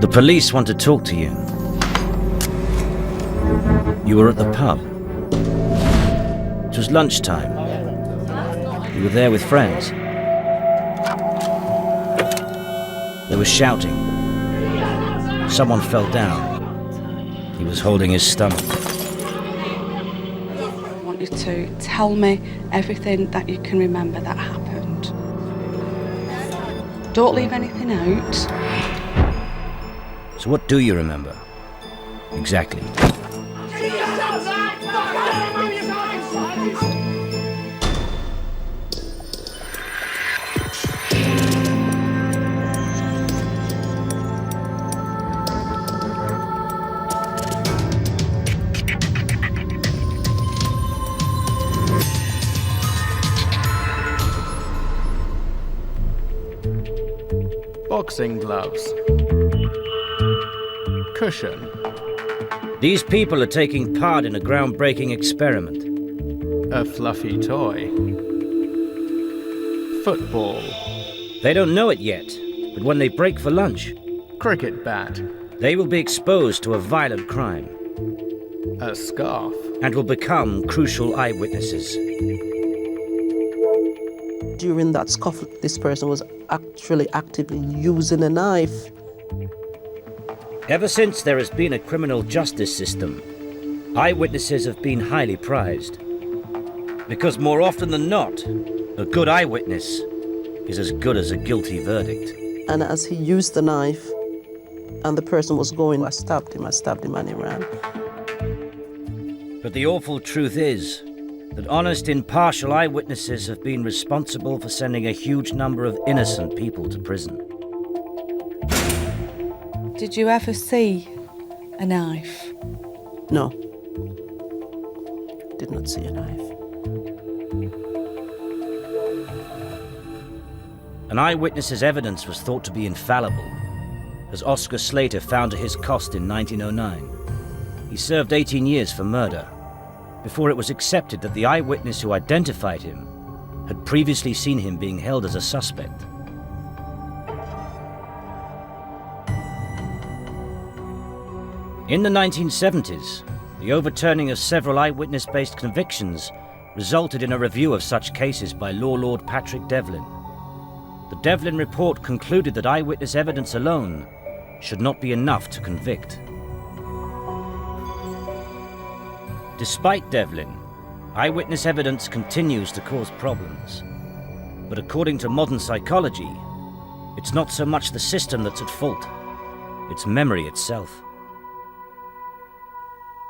The police want to talk to you. You were at the pub. It was lunchtime. You were there with friends. They were shouting. Someone fell down. He was holding his stomach. I want you to tell me everything that you can remember that happened. Don't leave anything out. So what do you remember? Exactly. Boxing gloves. Cushion. These people are taking part in a groundbreaking experiment. A fluffy toy. Football. They don't know it yet, but when they break for lunch, Cricket bat. they will be exposed to a violent crime A scarf. and will become crucial eyewitnesses. During that scuffle, this person was actually actively using a knife. Ever since there has been a criminal justice system, eyewitnesses have been highly prized. Because more often than not, a good eyewitness is as good as a guilty verdict. And as he used the knife and the person was going, I stabbed him, and he ran. But the awful truth is that honest, impartial eyewitnesses have been responsible for sending a huge number of innocent people to prison. Did you ever see a knife? No. Did not see a knife. An eyewitness's evidence was thought to be infallible, as Oscar Slater found to his cost in 1909. He served 18 years for murder, before it was accepted that the eyewitness who identified him had previously seen him being held as a suspect. In the 1970s, the overturning of several eyewitness-based convictions resulted in a review of such cases by Law Lord Patrick Devlin. The Devlin report concluded that eyewitness evidence alone should not be enough to convict. Despite Devlin, eyewitness evidence continues to cause problems. But according to modern psychology, it's not so much the system that's at fault, it's memory itself.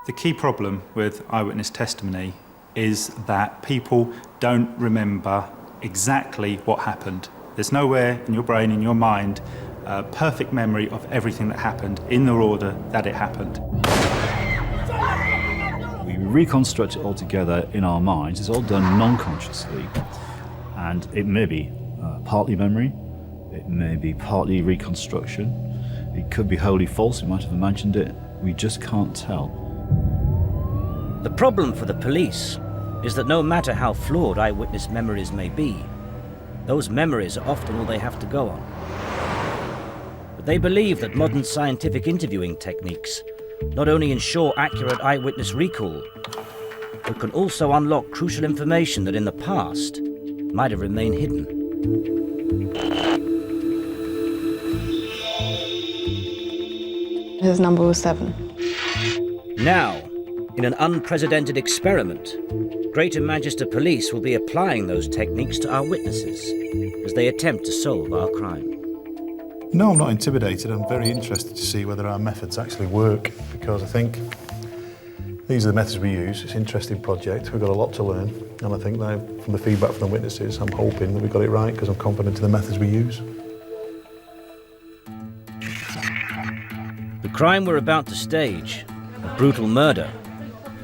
The key problem with eyewitness testimony is that people don't remember exactly what happened. There's nowhere in your brain, in your mind, a perfect memory of everything that happened in the order that it happened. We reconstruct it all together in our minds. It's all done non-consciously, and it may be partly memory, it may be partly reconstruction, it could be wholly false, we might have imagined it, we just can't tell. The problem for the police is that no matter how flawed eyewitness memories may be, those memories are often all they have to go on. But they believe that modern scientific interviewing techniques not only ensure accurate eyewitness recall, but can also unlock crucial information that in the past might have remained hidden. His number was 7. Now, in an unprecedented experiment, Greater Manchester Police will be applying those techniques to our witnesses as they attempt to solve our crime. No, I'm not intimidated. I'm very interested to see whether our methods actually work, because I think these are the methods we use. It's an interesting project. We've got a lot to learn, and I think that from the feedback from the witnesses, I'm hoping that we got it right, because I'm confident in the methods we use. The crime we're about to stage, a brutal murder,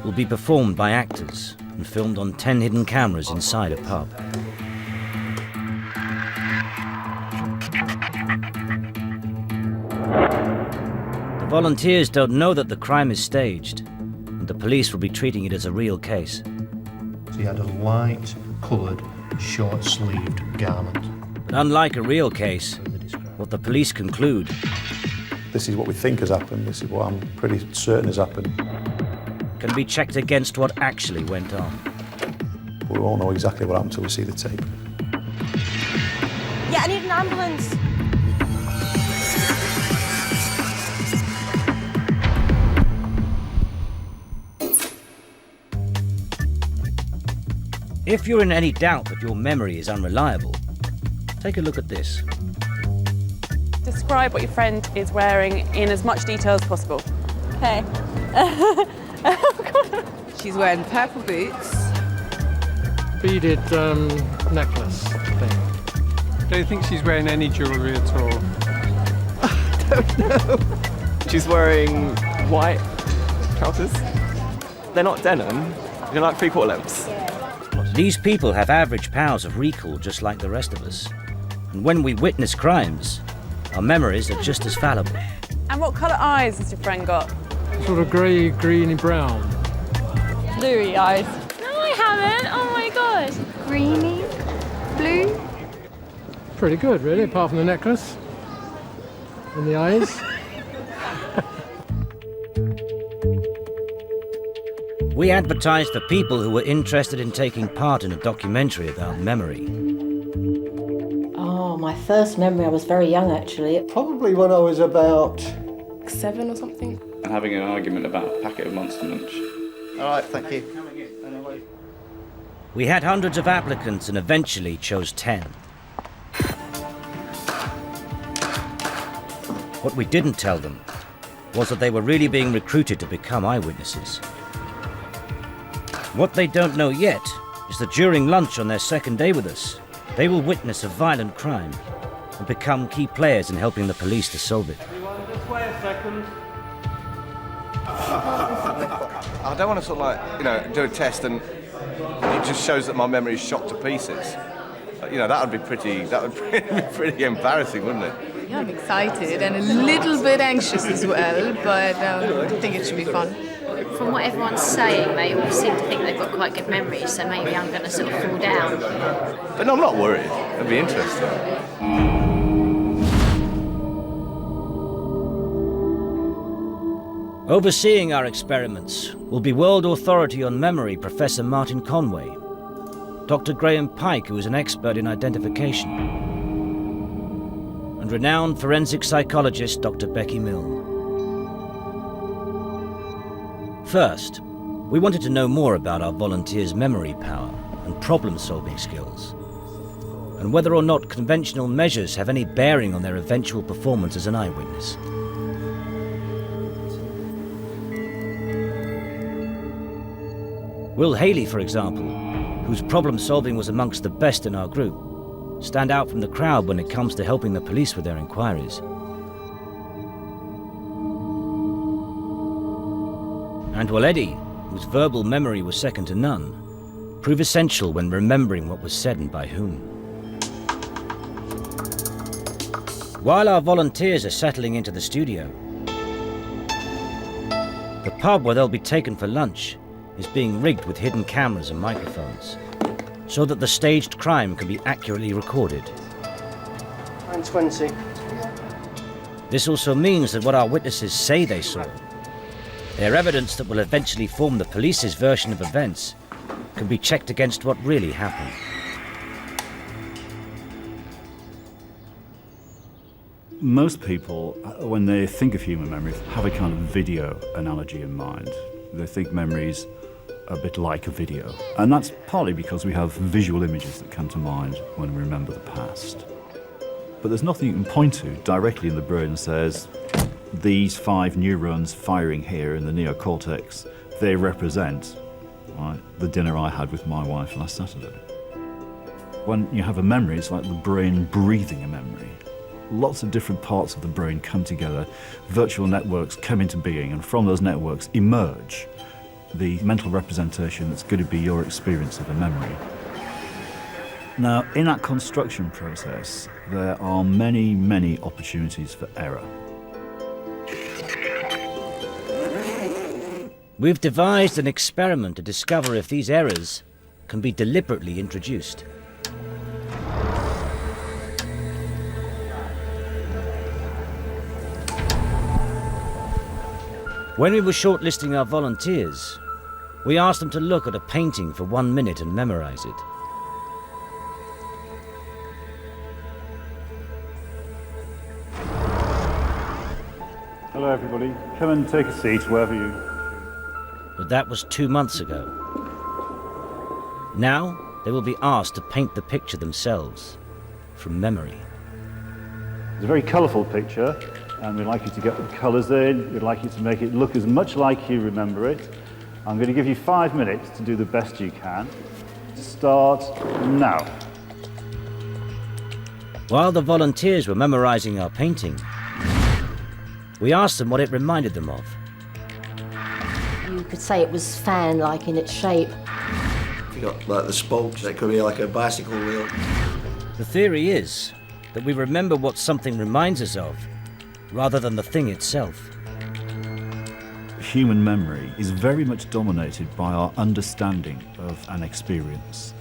will be performed by actors and filmed on 10 hidden cameras inside a pub. The volunteers don't know that the crime is staged, and the police will be treating it as a real case. He had a light coloured, short-sleeved garment. But unlike a real case, what the police conclude this is what we think has happened, this is what I'm pretty certain has happened. Can be checked against what actually went on. We won't know exactly what happened until we see the tape. Yeah, I need an ambulance. If you're in any doubt that your memory is unreliable, take a look at this. Describe what your friend is wearing in as much detail as possible. Okay. She's wearing purple boots. Beaded necklace thing. Do you think she's wearing any jewellery at all? I don't know. She's wearing white trousers. They're not denim. They're like three-quarter lengths. These people have average powers of recall just like the rest of us. And when we witness crimes, our memories are just as fallible. And what colour eyes has your friend got? Sort of grey, greeny brown. Bluey eyes. No, I haven't. Oh my god. Greeny, blue. Pretty good, really, apart from the necklace and the eyes. We advertised for people who were interested in taking part in a documentary about memory. Oh, my first memory, I was very young actually. Probably when I was about 7 or something. And having an argument about a packet of Monster Munch. All right, thank you. We had hundreds of applicants and eventually chose 10. What we didn't tell them was that they were really being recruited to become eyewitnesses. What they don't know yet is that during lunch on their second day with us, they will witness a violent crime and become key players in helping the police to solve it. Just wait a second. I don't want to sort of do a test and it just shows that my memory is shot to pieces. That would be pretty embarrassing, wouldn't it? Yeah, I'm excited and a little bit anxious as well, but I think it should be fun. From what everyone's saying, they all seem to think they've got quite good memories, so maybe I'm going to sort of fall down. But no, I'm not worried. It'd be interesting. Overseeing our experiments will be World Authority on Memory Professor Martin Conway, Dr. Graham Pike, who is an expert in identification, and renowned forensic psychologist Dr. Becky Mill. First, we wanted to know more about our volunteers' memory power and problem-solving skills, and whether or not conventional measures have any bearing on their eventual performance as an eyewitness. Will Haley, for example, whose problem-solving was amongst the best in our group, stand out from the crowd when it comes to helping the police with their inquiries. And will Eddie, whose verbal memory was second to none, prove essential when remembering what was said and by whom. While our volunteers are settling into the studio, the pub where they'll be taken for lunch is being rigged with hidden cameras and microphones, so that the staged crime can be accurately recorded. 9:20. This also means that what our witnesses say they saw, their evidence that will eventually form the police's version of events, can be checked against what really happened. Most people, when they think of human memory, have a kind of video analogy in mind. They think memories a bit like a video. And that's partly because we have visual images that come to mind when we remember the past. But there's nothing you can point to directly in the brain that says, these 5 neurons firing here in the neocortex, they represent the dinner I had with my wife last Saturday. When you have a memory, it's like the brain breathing a memory. Lots of different parts of the brain come together, virtual networks come into being, and from those networks emerge the mental representation that's going to be your experience of a memory. Now, in that construction process, there are many, many opportunities for error. We've devised an experiment to discover if these errors can be deliberately introduced. When we were shortlisting our volunteers, we asked them to look at a painting for 1 minute and memorize it. Hello, everybody. Come and take a seat wherever you... But that was 2 months ago. Now, they will be asked to paint the picture themselves, from memory. It's a very colourful picture, and we'd like you to get the colours in. We'd like you to make it look as much like you remember it. I'm going to give you 5 minutes to do the best you can. Start now. While the volunteers were memorizing our painting, we asked them what it reminded them of. You could say it was fan-like in its shape. You got like the spokes, it could be like a bicycle wheel. The theory is that we remember what something reminds us of, rather than the thing itself. Human memory is very much dominated by our understanding of an experience.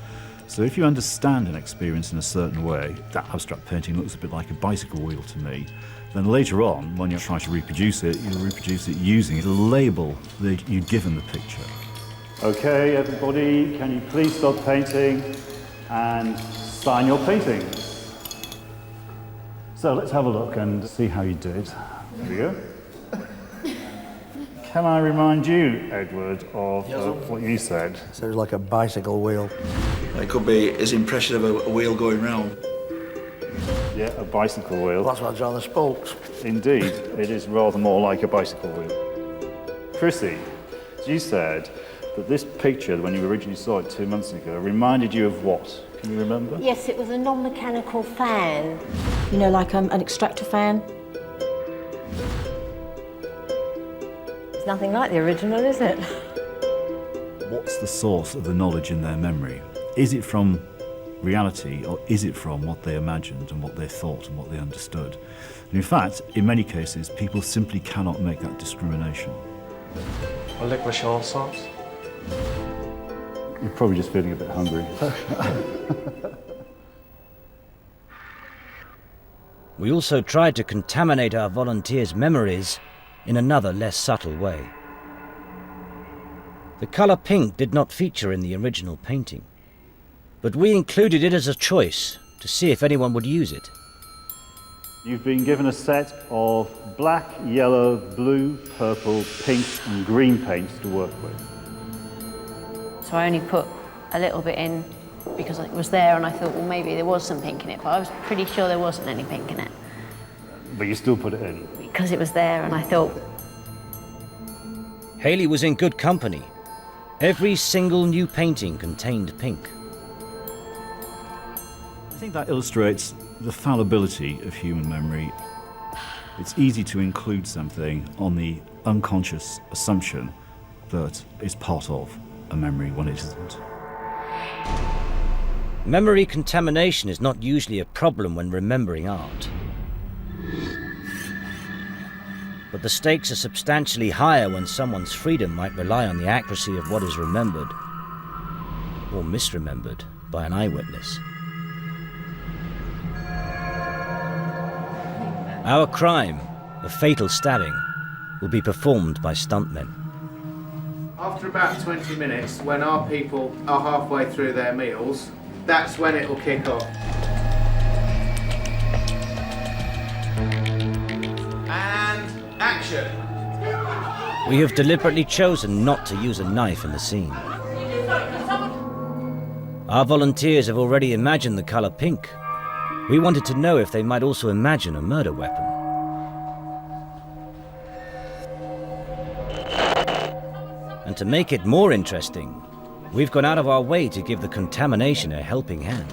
So if you understand an experience in a certain way, that abstract painting looks a bit like a bicycle wheel to me, then later on, when you try to reproduce it, you'll reproduce it using the label that you've given the picture. Okay, everybody, can you please stop painting and sign your paintings? So let's have a look and see how you did. There we go. Can I remind you, Edward, of what you said? Sounds like a bicycle wheel. It could be his impression of a wheel going round. Yeah, a bicycle wheel. That's what's on the spokes. Indeed, it is rather more like a bicycle wheel. Chrissy, you said that this picture, when you originally saw it 2 months ago, reminded you of what? Can you remember? Yes, it was a non-mechanical fan. You know, like an extractor fan. It's nothing like the original, is it? What's the source of the knowledge in their memory? Is it from reality, or is it from what they imagined and what they thought and what they understood? And in fact, in many cases, people simply cannot make that discrimination. A licorice oil sauce. You're probably just feeling a bit hungry. We also tried to contaminate our volunteers' memories in another, less subtle way. The colour pink did not feature in the original painting, but we included it as a choice to see if anyone would use it. You've been given a set of black, yellow, blue, purple, pink and green paints to work with. So I only put a little bit in because it was there and I thought, well, maybe there was some pink in it, but I was pretty sure there wasn't any pink in it. But you still put it in? Because it was there and I thought... Hayley was in good company. Every single new painting contained pink. I think that illustrates the fallibility of human memory. It's easy to include something on the unconscious assumption that it's part of a memory when it isn't. Memory contamination is not usually a problem when remembering art. But the stakes are substantially higher when someone's freedom might rely on the accuracy of what is remembered, or misremembered, by an eyewitness. Our crime, a fatal stabbing, will be performed by stuntmen. After about 20 minutes, when our people are halfway through their meals, that's when it will kick off. And action! We have deliberately chosen not to use a knife in the scene. Our volunteers have already imagined the colour pink. We wanted to know if they might also imagine a murder weapon. And to make it more interesting, we've gone out of our way to give the contamination a helping hand.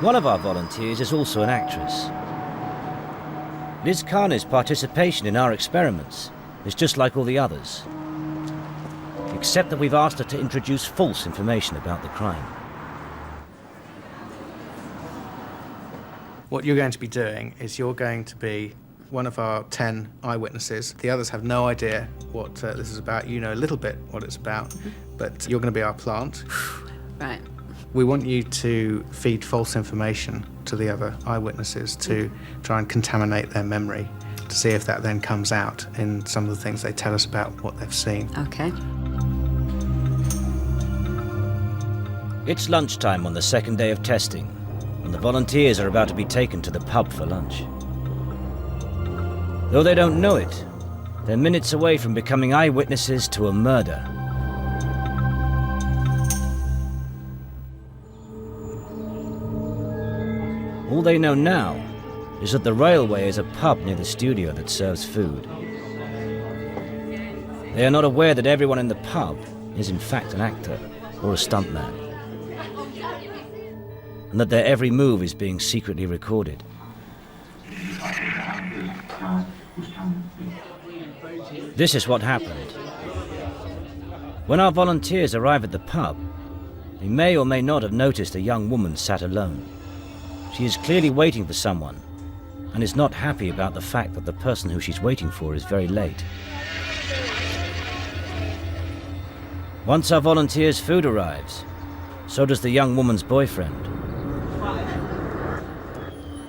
One of our volunteers is also an actress. Liz Carney's participation in our experiments is just like all the others, except that we've asked her to introduce false information about the crime. What you're going to be doing is you're going to be one of our 10 eyewitnesses. The others have no idea what this is about. You know a little bit what it's about, but you're going to be our plant. Right. We want you to feed false information to the other eyewitnesses to try and contaminate their memory. to see if that then comes out in some of the things they tell us about what they've seen. Okay. It's lunchtime on the second day of testing, and the volunteers are about to be taken to the pub for lunch. Though they don't know it, they're minutes away from becoming eyewitnesses to a murder. All they know now is that the Railway is a pub near the studio that serves food. They are not aware that everyone in the pub is in fact an actor or a stuntman, and that their every move is being secretly recorded. This is what happened. When our volunteers arrive at the pub, they may or may not have noticed a young woman sat alone. She is clearly waiting for someone, and is not happy about the fact that the person who she's waiting for is very late. Once our volunteers' food arrives, so does the young woman's boyfriend.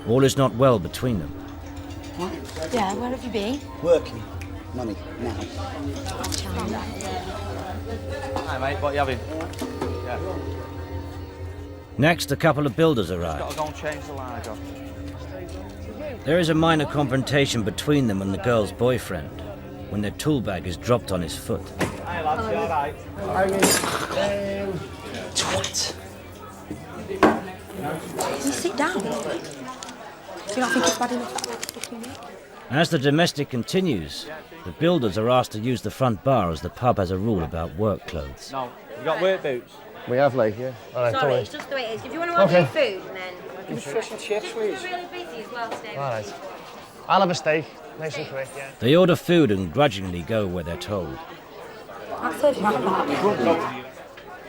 All is not well between them. What? Yeah, where have you been? Working. Money, now. Hi mate, what are you having? Yeah. Next, a couple of builders arrive. Gotta go and change the light off. There is a minor confrontation between them and the girl's boyfriend when their tool bag is dropped on his foot. Hi lads, you alright? Twat. Can you sit down? Do you not think it's bad enough? As the domestic continues, the builders are asked to use the front bar as the pub has a rule about work clothes. No, you got work boots? We have, like, yeah. All right, Sorry, it's just the way it is. If you want to order your food, and then... Give us fish and chips, please. We're really busy as well today. All right. I'll have a steak. Nice and quick, yeah. They order food and grudgingly go where they're told.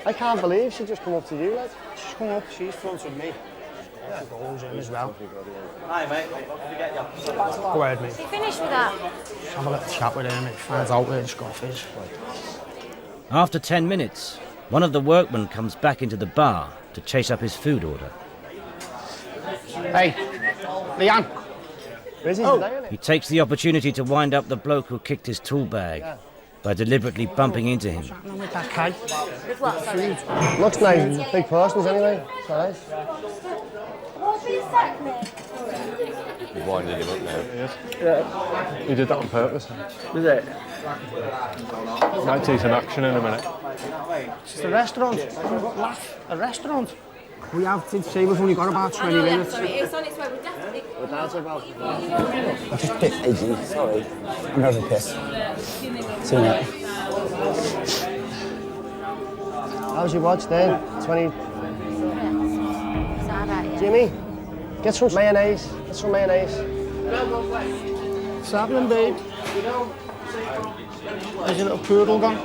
I can't believe she just come up to you, lad. She's come up, she's fronting me. Yeah. Goes in as well. Hi mate, what did we get you? Go ahead, mate. You finished with that? Just have a little chat with him, it finds out where the scoff is. After 10 minutes, one of the workmen comes back into the bar to chase up his food order. Hey, Leanne. Where's he today, isn't He takes the opportunity to wind up the bloke who kicked his tool bag by deliberately bumping into him. What's with that kite? With what, sorry? Looks nice, big portions anyway. It's nice. You're winding him up now. Yeah. He did that on purpose. Is it? Might take some action in a minute. It's a restaurant. Laugh. A restaurant. We have to say we've only got about 20 minutes. It's on its way. We're definitely... I'm just a bit edgy, sorry. I'm having a piss. See you later. How's your watch then? 20... Jimmy, get some mayonnaise. Get some mayonnaise. What's happening, babe? Where's your little poodle gone?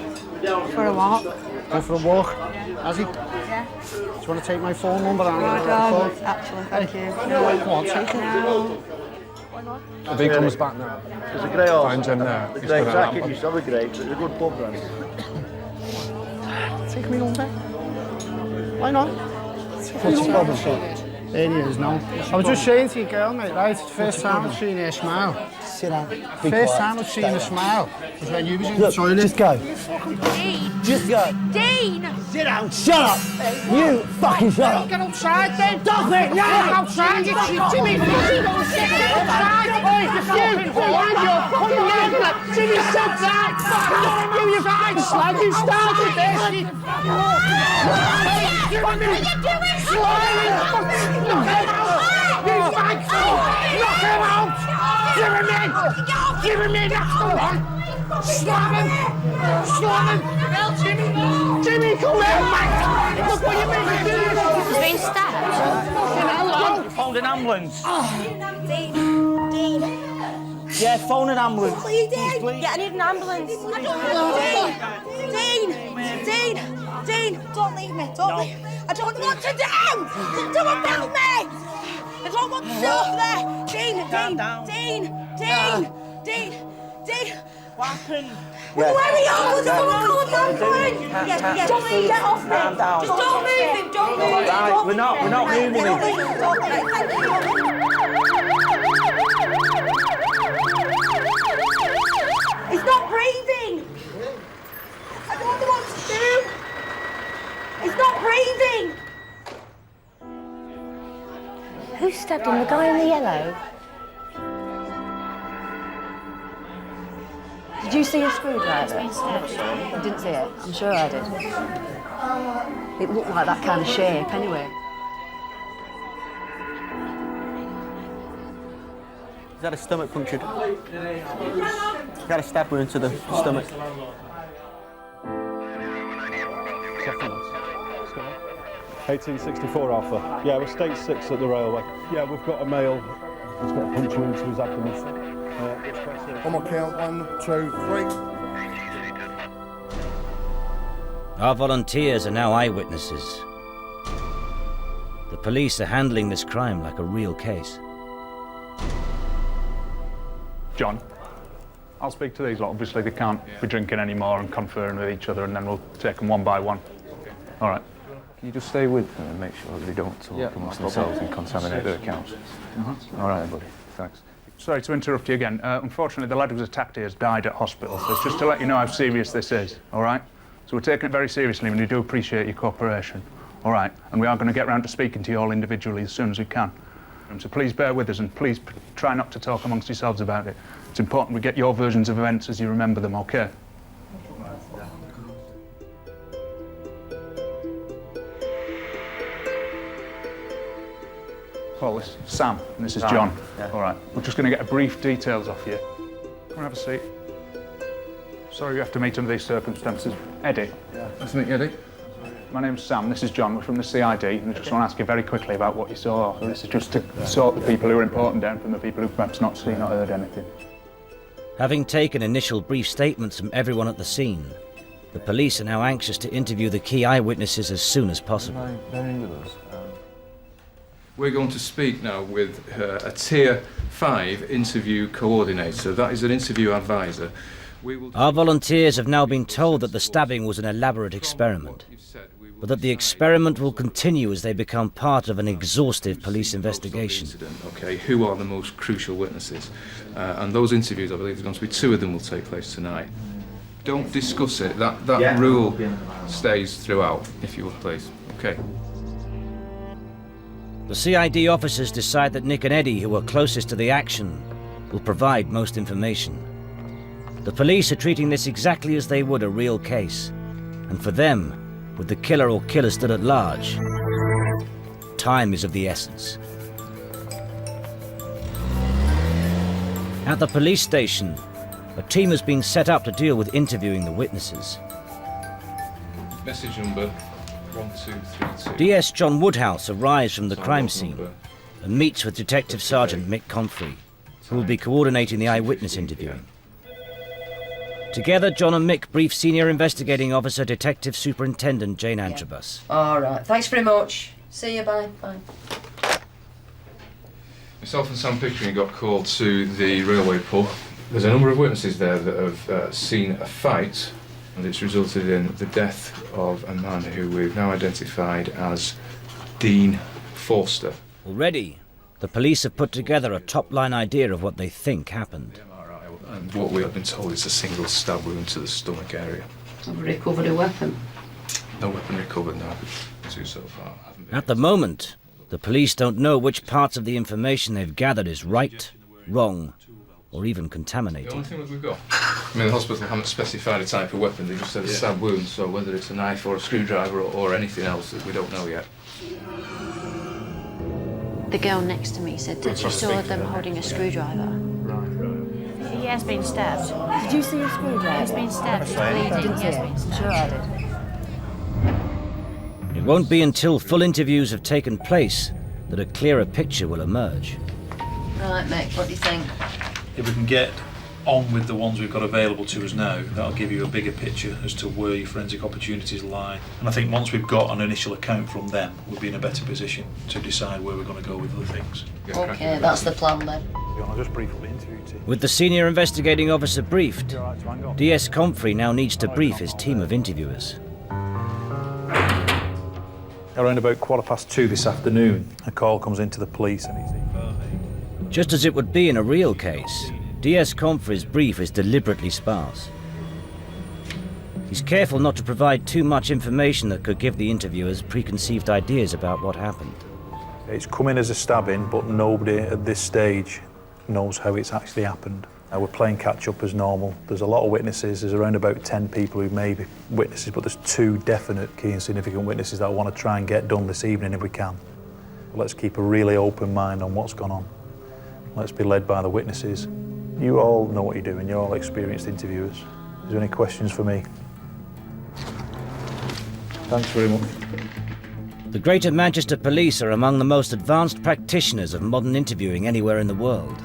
For a walk. Going for a walk? Has he? Yeah. Do you want to take my phone number? No, I don't, actually, thank you. No, come on, take it. If he comes back now, It's a great horse. finds him there. The great jacket used to have a great, it's a good pub run. Take me number. Why not? What's the problem, son? There he is now. I was just saying to your girl, mate, right? It's the first time I've seen her smile. Sit down. First time I've seen her smile was when you was in the toilet. Just go. Dean! Just go. Dean! Sit down. Shut up. You fucking shut up. Get outside then. Stop it now. Get outside, you Jimmy. Get outside. Oi, you behind you. Come on, Jimmy, stop that. You fucking slag. You started this. What are you doing? Knock him out. You fag fool. Knock him out. Give him in. Give him in. That's the one. Slam him. Slam him. Jimmy. Jimmy, come here, mate. Look what you made me do. He's been stabbed. You phoned an ambulance. Dean! Dean! Yeah, phone an ambulance. Please, Dean! Yeah, I need an ambulance. I don't want Dean! Dean! Dean! Don't leave me. Don't leave me. I don't know what to do! Don't help me! I don't want to stop there! Dean! Dean! Dean! Dean! Dean! Dean! What happened? Where are you? Someone call an ambulance! Yeah, don't leave, get off me! Calm down. Just don't move him, don't move him! Right, we're not moving him. Don't leave him, thank you. Who stabbed him? The guy in the yellow? Did you see a screwdriver? I didn't see it. I'm sure I did. It looked like that kind of shape, anyway. Is that a stomach punctured? Got a stab wound to the stomach. 1864 Alpha. Yeah, we're stage 6 at the railway. Yeah, we've got a male. He's got a puncture wound to his abdomen. On my count, 1, 2, 3. Our volunteers are now eyewitnesses. The police are handling this crime like a real case. John, I'll speak to these lot. Obviously, they can't be drinking anymore and conferring with each other, and then we'll take them one by one. All right. Can you just stay with them and make sure they don't talk amongst themselves and contaminate their accounts? All right, buddy. Thanks. Sorry to interrupt you again. Unfortunately, the lad who was attacked here has died at hospital, so it's just to let you know how serious this is, all right? So we're taking it very seriously, and we do appreciate your cooperation, all right? And we are going to get round to speaking to you all individually as soon as we can. So please bear with us, and please try not to talk amongst yourselves about it. It's important we get your versions of events as you remember them, okay? Well, this is Sam, and this is John. Yeah. All right, we're just going to get a brief details off you. Come and have a seat. Sorry you have to meet under these circumstances. Eddie. Yeah. Nice to meet you, Eddie. My name's Sam, this is John, we're from the CID, and I just want to ask you very quickly about what you saw. This is just to sort the people who are important down from the people who've perhaps not seen or heard anything. Having taken initial brief statements from everyone at the scene, the police are now anxious to interview the key eyewitnesses as soon as possible. We're going to speak now with a Tier 5 interview coordinator. That is an interview advisor. Our volunteers have now been told that the stabbing was an elaborate experiment, but that the experiment will continue as they become part of an exhaustive police investigation. Okay, who are the most crucial witnesses? And those interviews, I believe there's going to be 2 of them will take place tonight. Don't discuss it. That rule stays throughout, if you would please. Okay. The CID officers decide that Nick and Eddie, who are closest to the action, will provide most information. The police are treating this exactly as they would a real case, and for them, with the killer or killers still at large, time is of the essence. At the police station, a team has been set up to deal with interviewing the witnesses. Message number 1232. DS John Woodhouse arrives from the crime scene and meets with Detective Sergeant Mick Comfrey, who will be coordinating the eyewitness interviewing. Together, John and Mick brief Senior Investigating Officer Detective Superintendent Jane Antrobus. All right, thanks very much. See you, bye. Bye. Myself and Sam Pickering got called to the railway pub. There's a number of witnesses there that have seen a fight, and it's resulted in the death of a man who we've now identified as Dean Forster. Already, the police have put together a top-line idea of what they think happened. And what we have been told is a single stab wound to the stomach area. Have we recovered a weapon? No weapon recovered now. 2 so far. At the moment, the police don't know which parts of the information they've gathered is right, wrong, or even contaminated. The only thing that we've got, I mean, the hospital haven't specified a type of weapon, they just said a stab wound, so whether it's a knife or a screwdriver or anything else, we don't know yet. The girl next to me said that she saw them holding a screwdriver. He has been stabbed. Did you see a screwdriver? He's been stabbed. He's bleeding. He has been stabbed. Sure I did. It won't be until full interviews have taken place that a clearer picture will emerge. Right, Mick, what do you think? If we can get on with the ones we've got available to us now, that'll give you a bigger picture as to where your forensic opportunities lie. And I think once we've got an initial account from them, we'll be in a better position to decide where we're going to go with other things. Okay, that's the plan then. I'll just brief up the interview team. With the Senior Investigating Officer briefed, DS Comfrey now needs to brief his team of interviewers. Around about 2:15 this afternoon, a call comes into the police and Just as it would be in a real case, DS Comfrey's brief is deliberately sparse. He's careful not to provide too much information that could give the interviewers preconceived ideas about what happened. It's come in as a stabbing, but nobody at this stage knows how it's actually happened. We're playing catch-up as normal. There's a lot of witnesses. There's around about 10 people who may be witnesses, but there's 2 definite key and significant witnesses that I want to try and get done this evening if we can. Let's keep a really open mind on what's gone on. Let's be led by the witnesses. You all know what you're doing. You're all experienced interviewers. Is there any questions for me? Thanks very much. The Greater Manchester Police are among the most advanced practitioners of modern interviewing anywhere in the world.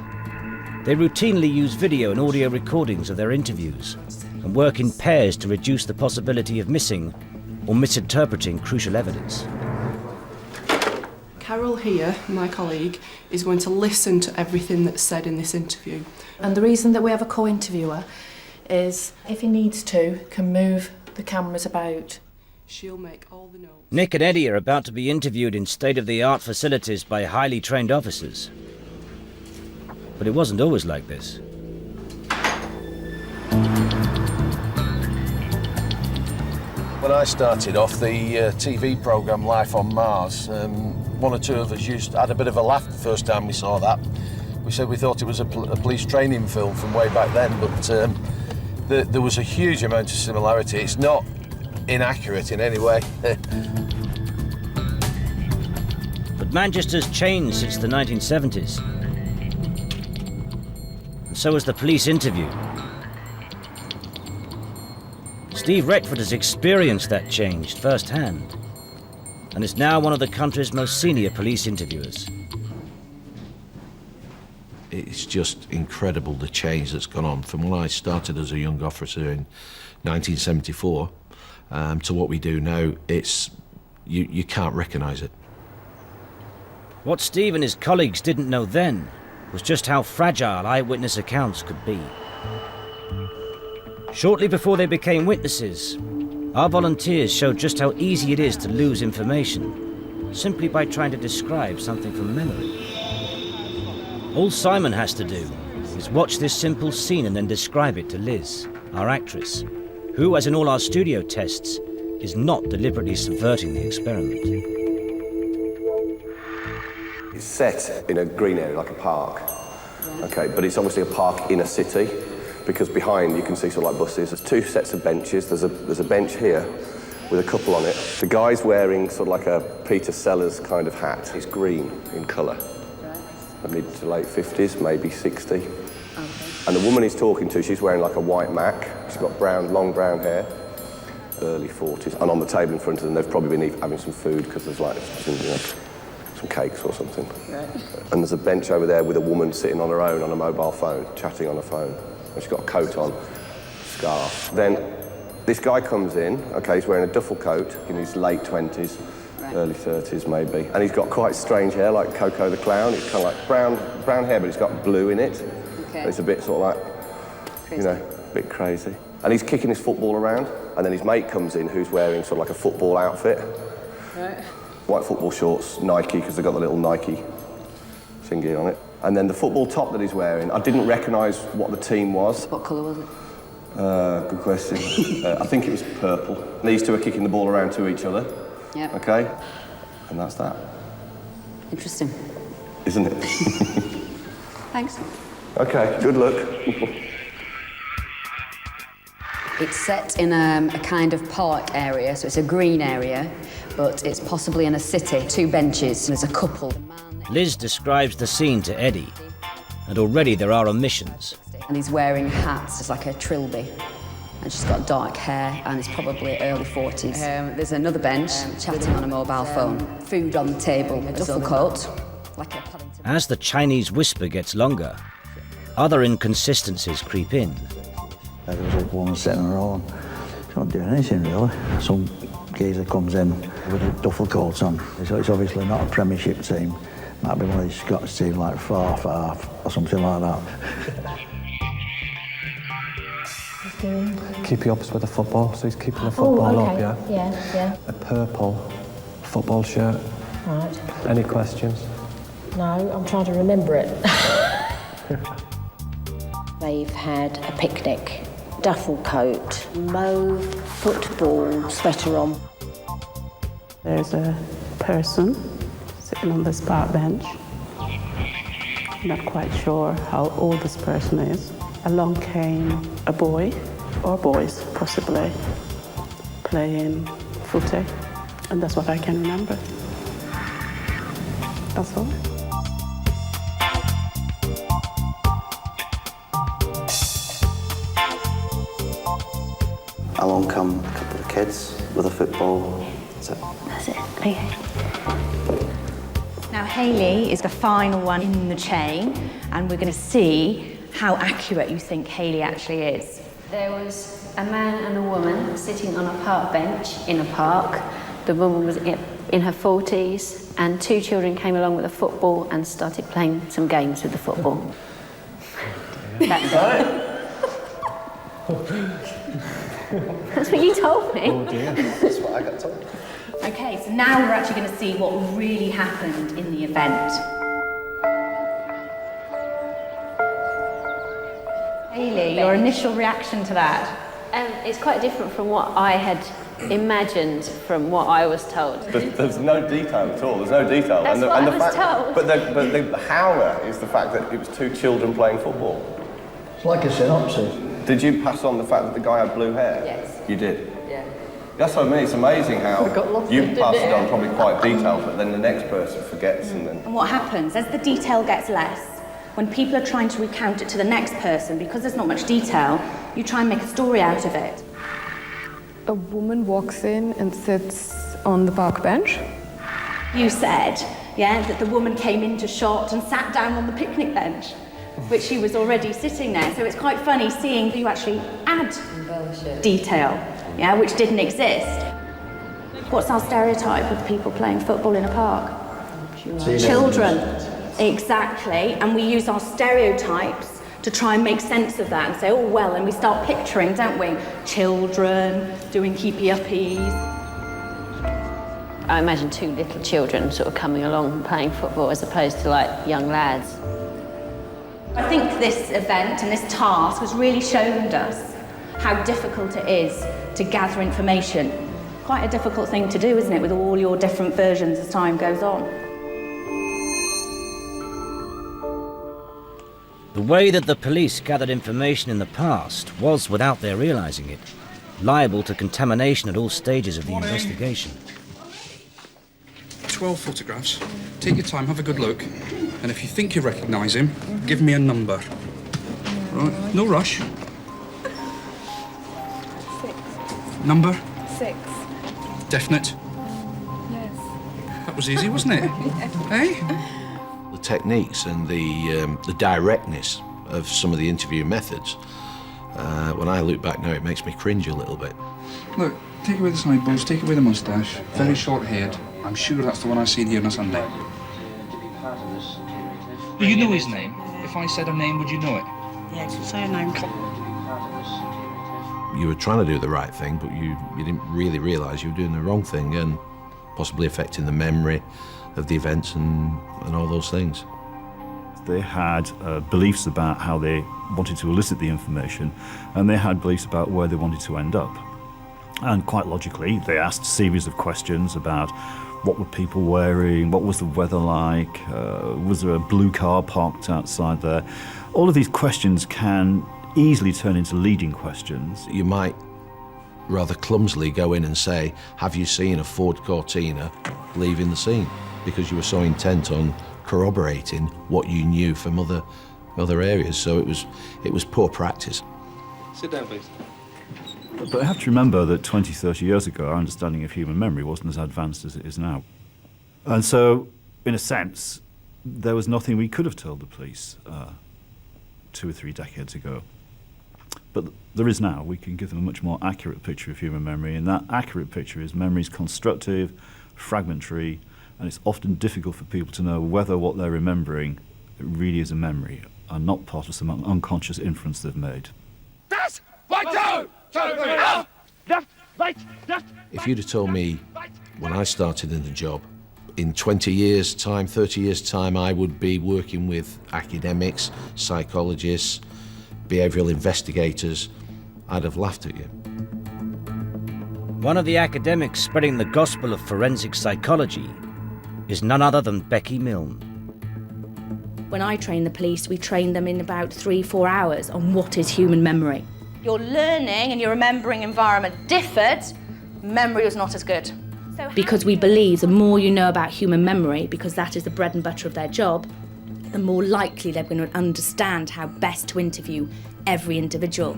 They routinely use video and audio recordings of their interviews and work in pairs to reduce the possibility of missing or misinterpreting crucial evidence. Carol here, my colleague, is going to listen to everything that's said in this interview. And the reason that we have a co-interviewer is, if he needs to, can move the cameras about. She'll make all the notes. Nick and Eddie are about to be interviewed in state-of-the-art facilities by highly trained officers. But it wasn't always like this. When I started off the TV programme Life on Mars, one or two of us had a bit of a laugh the first time we saw that. We said we thought it was a police training film from way back then, but there was a huge amount of similarity. It's not inaccurate in any way. But Manchester's changed since the 1970s. And so has the police interview. Steve Retford has experienced that change firsthand and is now one of the country's most senior police interviewers. It's just incredible the change that's gone on from when I started as a young officer in 1974 to what we do now. You can't recognise it. What Steve and his colleagues didn't know then was just how fragile eyewitness accounts could be. Shortly before they became witnesses, our volunteers showed just how easy it is to lose information, simply by trying to describe something from memory. All Simon has to do is watch this simple scene and then describe it to Liz, our actress, who, as in all our studio tests, is not deliberately subverting the experiment. It's set in a green area, like a park. Okay, but it's obviously a park in a city, because behind you can see sort of like buses. There's 2 sets of benches. There's a bench here with a couple on it. The guy's wearing sort of like a Peter Sellers kind of hat. He's green in colour. Mid to late 50s, maybe 60. Okay. And the woman he's talking to, she's wearing like a white mac. She's got long brown hair, early 40s. And on the table in front of them, they've probably been having some food because there's like some cakes or something. Right. And there's a bench over there with a woman sitting on her own on a mobile phone, chatting on a phone. And she's got a coat on, scarf. Then this guy comes in, okay, he's wearing a duffel coat in his late 20s, early 30s maybe. And he's got quite strange hair, like Coco the Clown. It's kind of like brown hair, but it's got blue in it. Okay. It's a bit sort of like, crazy. A bit crazy. And he's kicking his football around. And then his mate comes in who's wearing sort of like a football outfit. Right. White football shorts, Nike, because they've got the little Nike thingy on it. And then the football top that he's wearing, I didn't recognise what the team was. What colour was it? Good question. I think it was purple. These two are kicking the ball around to each other. Yep. Okay? And that's that. Interesting. Isn't it? Thanks. Okay, good luck. It's set in a kind of park area, so it's a green area, but it's possibly in a city. 2 benches, there's a couple. Liz describes the scene to Eddie, and already there are omissions. And he's wearing hats, it's like a trilby. And she's got dark hair, and it's probably early 40s. There's another bench, chatting on a mobile phone. Food on the table, a duffel coat. As the Chinese whisper gets longer, other inconsistencies creep in. There was a woman sitting on her own. She's not doing anything, really. Some geezer comes in with a duffel coat on. It's obviously not a Premiership team. Might be one of these Scottish teams like Forth or something like that. Keep you up with the football, so he's keeping the football up, yeah? Yeah. A purple football shirt. Right. Any questions? No, I'm trying to remember it. They've had a picnic, duffel coat, mauve football sweater on. There's a person sitting on this park bench. Not quite sure how old this person is. Along came a boy, or boys possibly, playing footy, and that's what I can remember. That's all. Along come a couple of kids with a football. That's it. Okay. Now, Hayley is the final one in the chain, and we're going to see how accurate you think Hayley actually is. There was a man and a woman sitting on a park bench in a park. The woman was in her 40s, and two children came along with a football and started playing some games with the football. That's it. That's what you told me. Oh dear, that's what I got told. Okay, so now we're actually going to see what really happened in the event. Hayley, your initial reaction to that? It's quite different from what I had imagined from what I was told. There's no detail at all. There's no detail. That's what I was told. But the howler is the fact that it was two children playing football. It's like a synopsis. Did you pass on the fact that the guy had blue hair? Yes. You did? Yeah. That's what I mean. It's amazing how you in, passed didn't it on it? probably quite detailed, but then the next person forgets and then... And what happens, as the detail gets less, when people are trying to recount it to the next person, because there's not much detail, you try and make a story out of it. A woman walks in and sits on the park bench. You said, yeah, that the woman came into shot and sat down on the picnic bench, which she was already sitting there. So it's quite funny seeing you actually add detail, yeah, which didn't exist. What's our stereotype of people playing football in a park? Children. Exactly. And we use our stereotypes to try and make sense of that and say, oh, well, and we start picturing, don't we? Children doing keepy-uppies. I imagine two little children sort of coming along and playing football as opposed to like young lads. I think this event and this task has really shown us how difficult it is to gather information. Quite a difficult thing to do, isn't it, with all your different versions as time goes on. The way that the police gathered information in the past was, without their realising it, liable to contamination at all stages of the investigation. 12 photographs. Take your time, have a good look. And if you think you recognise him, give me a number. Right, no rush. 6. Number? 6. Definite? Yes. That was easy, wasn't it? Eh? The techniques and the directness of some of the interview methods, when I look back now, it makes me cringe a little bit. Look, take away the sideburns, take away the moustache, very short-haired. I'm sure that's the one I've seen here on a Sunday. Do you know his name? If I said a name, would you know it? Yeah, say a name. You were trying to do the right thing, but you didn't really realise you were doing the wrong thing and possibly affecting the memory of the events and all those things. They had beliefs about how they wanted to elicit the information, and they had beliefs about where they wanted to end up. And quite logically, they asked a series of questions about what were people wearing, what was the weather like, was there a blue car parked outside there? All of these questions can easily turn into leading questions. You might rather clumsily go in and say, have you seen a Ford Cortina leaving the scene? Because you were so intent on corroborating what you knew from other areas. So it was poor practice. Sit down, please. But I have to remember that 20, 30 years ago, our understanding of human memory wasn't as advanced as it is now. And so, in a sense, there was nothing we could have told the police 2 or 3 decades ago. But there is now. We can give them a much more accurate picture of human memory, and that accurate picture is memory is constructive, fragmentary, and it's often difficult for people to know whether what they're remembering really is a memory and not part of some unconscious inference they've made. That's 1, 2, 2, 3, up! Left, right, left. If you'd have told me when I started in the job, in 20 years' time, 30 years' time, I would be working with academics, psychologists, behavioural investigators, I'd have laughed at you. One of the academics spreading the gospel of forensic psychology is none other than Becky Milne. When I train the police, we train them in about 3-4 hours on what is human memory. Your learning and your remembering environment differed, memory was not as good. Because we believe the more you know about human memory, because that is the bread and butter of their job, the more likely they're going to understand how best to interview every individual.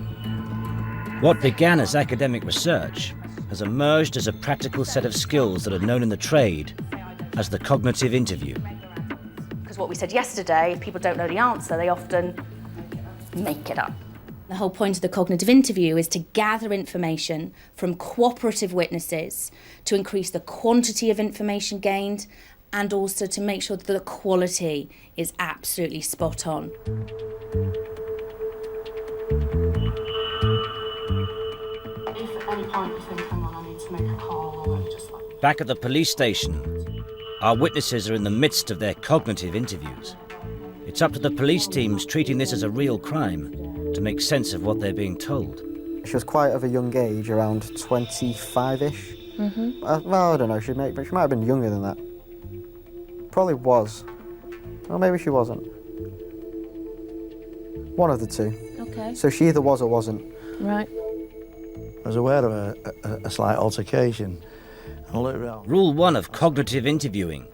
What began as academic research has emerged as a practical set of skills that are known in the trade as the cognitive interview. Because what we said yesterday, if people don't know the answer, they often make it up. The whole point of the cognitive interview is to gather information from cooperative witnesses to increase the quantity of information gained and also to make sure that the quality is absolutely spot on. If at any point you think, hang on, I need to make a call, or just like... Back at the police station, our witnesses are in the midst of their cognitive interviews. It's up to the police teams treating this as a real crime to make sense of what they're being told. She was quite of a young age, around 25-ish. Well, I don't know, she might have been younger than that. Probably was. Or maybe she wasn't. One of the two. Okay. So she either was or wasn't. Right. I was aware of a slight altercation. And I looked around. Rule 1 of cognitive interviewing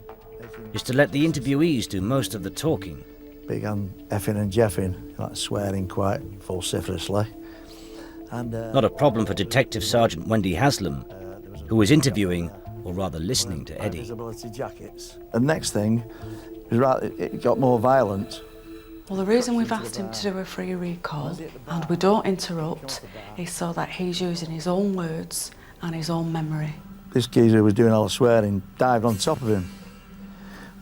is to let the interviewees do most of the talking. Began effing and jeffing, like swearing quite vociferously. And, Not a problem for Detective Sergeant Wendy Haslam, who was interviewing, or rather listening to Eddie. Visibility jackets. And next thing, it got more violent. Well, the reason we've asked him to do a free recall and we don't interrupt is so that he's using his own words and his own memory. This geezer who was doing all the swearing dived on top of him.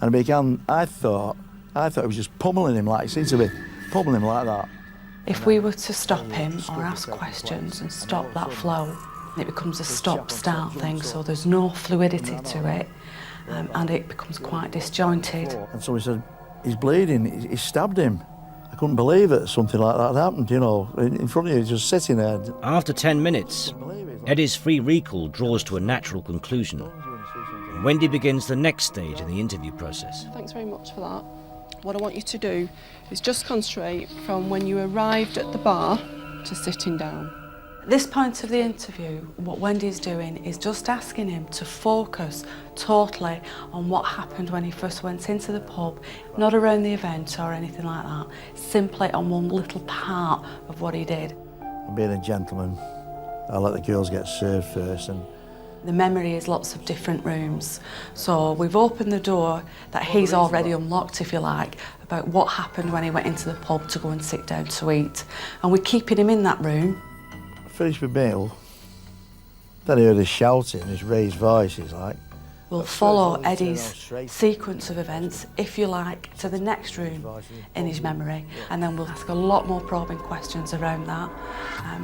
And it began, I thought he was just pummeling him, like he seemed to be pummeling him like that. If we were to stop him or ask questions and stop that flow, it becomes a stop-start thing, so there's no fluidity to it, and it becomes quite disjointed. And somebody said, he's bleeding, he stabbed him. I couldn't believe it, something like that happened, you know, in front of you, just sitting there. After 10 minutes, Eddie's free recall draws to a natural conclusion. And Wendy begins the next stage in the interview process. Thanks very much for that. What I want you to do is just concentrate from when you arrived at the bar to sitting down. At this point of the interview, what Wendy's doing is just asking him to focus totally on what happened when he first went into the pub, not around the event or anything like that, simply on one little part of what he did. Being a gentleman, I let the girls get served first. And the memory is lots of different rooms. So we've opened the door that he's already unlocked, if you like, about what happened when he went into the pub to go and sit down to eat. And we're keeping him in that room. Finished my meal, then I heard his shouting, his raised voices, like. We'll follow Eddie's sequence of events, if you like, to the next room in his memory, and then we'll ask a lot more probing questions around that,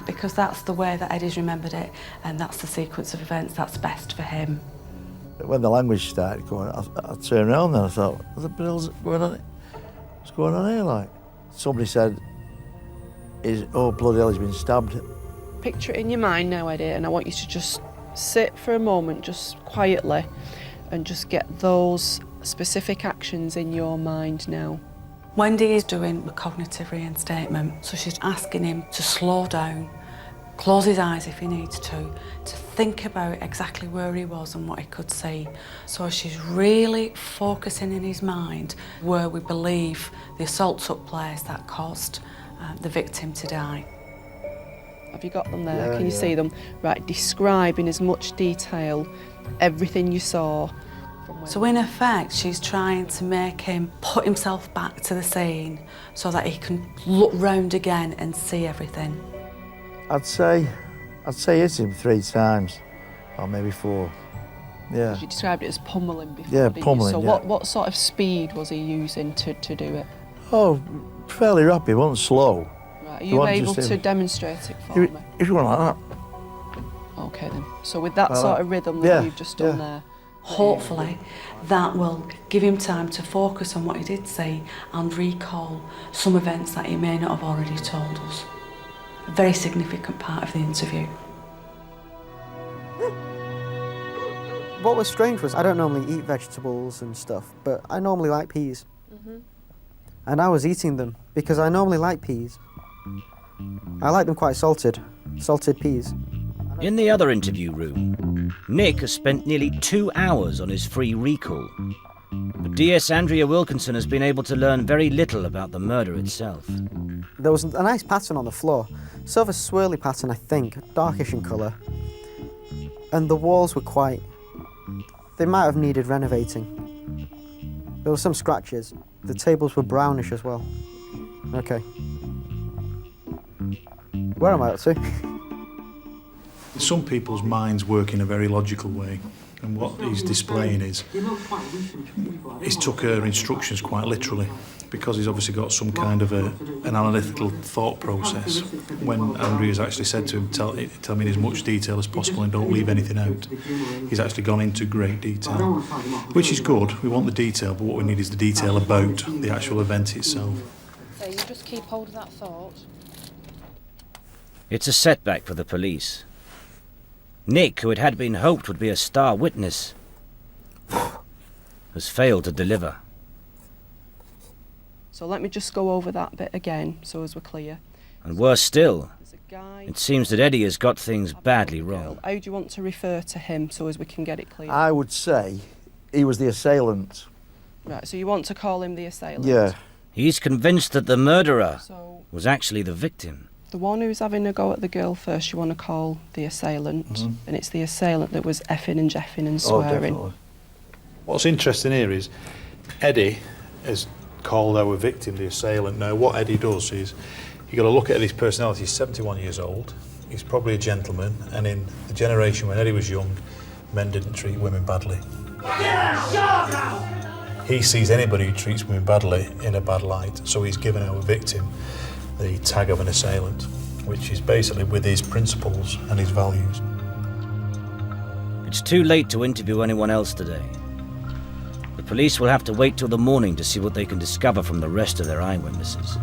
because that's the way that Eddie's remembered it, and that's the sequence of events that's best for him. When the language started going, I turned around and I thought, what the hell's going on? What's going on here, like? Somebody said, oh, bloody hell, he's been stabbed. Picture it in your mind now, Eddie, and I want you to just sit for a moment, just quietly, and just get those specific actions in your mind now. Wendy is doing a cognitive reinstatement, so she's asking him to slow down, close his eyes if he needs to think about exactly where he was and what he could see. So she's really focusing in his mind where we believe the assault took place that caused the victim to die. Have you got them there? Yeah, Can you see them? Right, describe in as much detail everything you saw. So in effect, she's trying to make him put himself back to the scene so that he can look round again and see everything. I'd say hit him 3 times, or maybe 4. Yeah. You described it as pummeling before. Yeah, didn't you? pummeling. So yeah. what sort of speed was he using to do it? Oh, fairly rapid, it wasn't slow. Right, are you able to demonstrate it for me? If you want like that. Okay then. So with that Like sort that. of rhythm that you've just done there. Hopefully, that will give him time to focus on what he did see and recall some events that he may not have already told us. A very significant part of the interview. What was strange was I don't normally eat vegetables and stuff, but I normally like peas. And I was eating them because I normally like peas. I like them quite salted peas. In the other interview room, Nick has spent nearly 2 hours on his free recall. But DS Andrea Wilkinson has been able to learn very little about the murder itself. There was a nice pattern on the floor, sort of a swirly pattern, I think, darkish in colour. And the walls were they might have needed renovating. There were some scratches. The tables were brownish as well. Okay. Where am I up to? Some people's minds work in a very logical way, and what he's displaying is he's took her instructions quite literally, because he's obviously got some kind of an analytical thought process. When Andrea's actually said to him, tell me in as much detail as possible and don't leave anything out, he's actually gone into great detail, which is good. We want the detail, but what we need is the detail about the actual event itself. So you just keep hold of that thought. It's a setback for the police. Nick, who it had been hoped would be a star witness, has failed to deliver. So let me just go over that bit again, so as we're clear. And worse still, it seems that Eddie has got things badly wrong. How do you want to refer to him, so as we can get it clear? I would say he was the assailant. Right, so you want to call him the assailant? Yeah. He's convinced that the murderer was actually the victim. The one who's having a go at the girl first, you want to call the assailant, and it's the assailant that was effing and jeffing and swearing. Definitely. What's interesting here is Eddie has called our victim the assailant. Now, what Eddie does is you've got to look at his personality. He's 71 years old. He's probably a gentleman, and in the generation when Eddie was young, men didn't treat women badly. He sees anybody who treats women badly in a bad light, so he's given our victim the tag of an assailant, which is basically with his principles and his values. It's too late to interview anyone else today. The police will have to wait till the morning to see what they can discover from the rest of their eyewitnesses.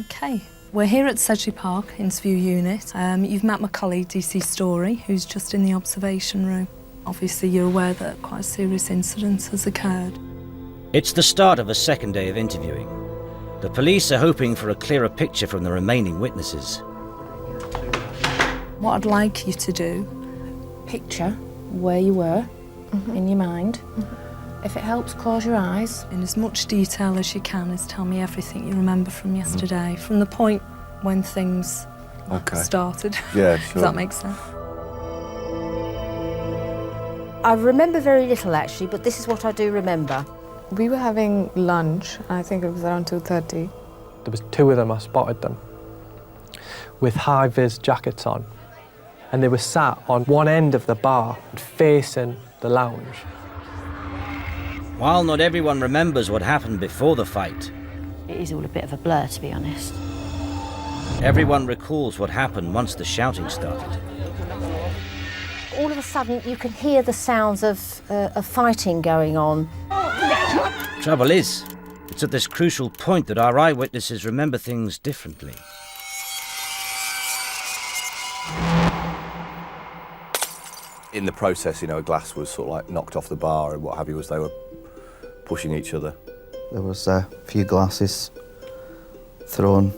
Okay, we're here at Sedgley Park, interview unit. You've met my colleague DC Story, who's just in the observation room. Obviously you're aware that quite a serious incident has occurred. It's the start of a second day of interviewing. The police are hoping for a clearer picture from the remaining witnesses. What I'd like you to do, picture where you were in your mind. If it helps, close your eyes. In as much detail as you can, is tell me everything you remember from yesterday, from the point when things started. Yeah, sure. Does that make sense? I remember very little actually, but this is what I do remember. We were having lunch, I think it was around 2:30. There was two of them, I spotted them, with high-vis jackets on. And they were sat on one end of the bar, facing the lounge. While not everyone remembers what happened before the fight, It is all a bit of a blur, to be honest. everyone recalls what happened once the shouting started. All of a sudden, you can hear the sounds of fighting going on. Trouble is, it's at this crucial point that our eyewitnesses remember things differently. In the process, a glass was sort of like knocked off the bar and what have you, as they were pushing each other. There was a few glasses thrown.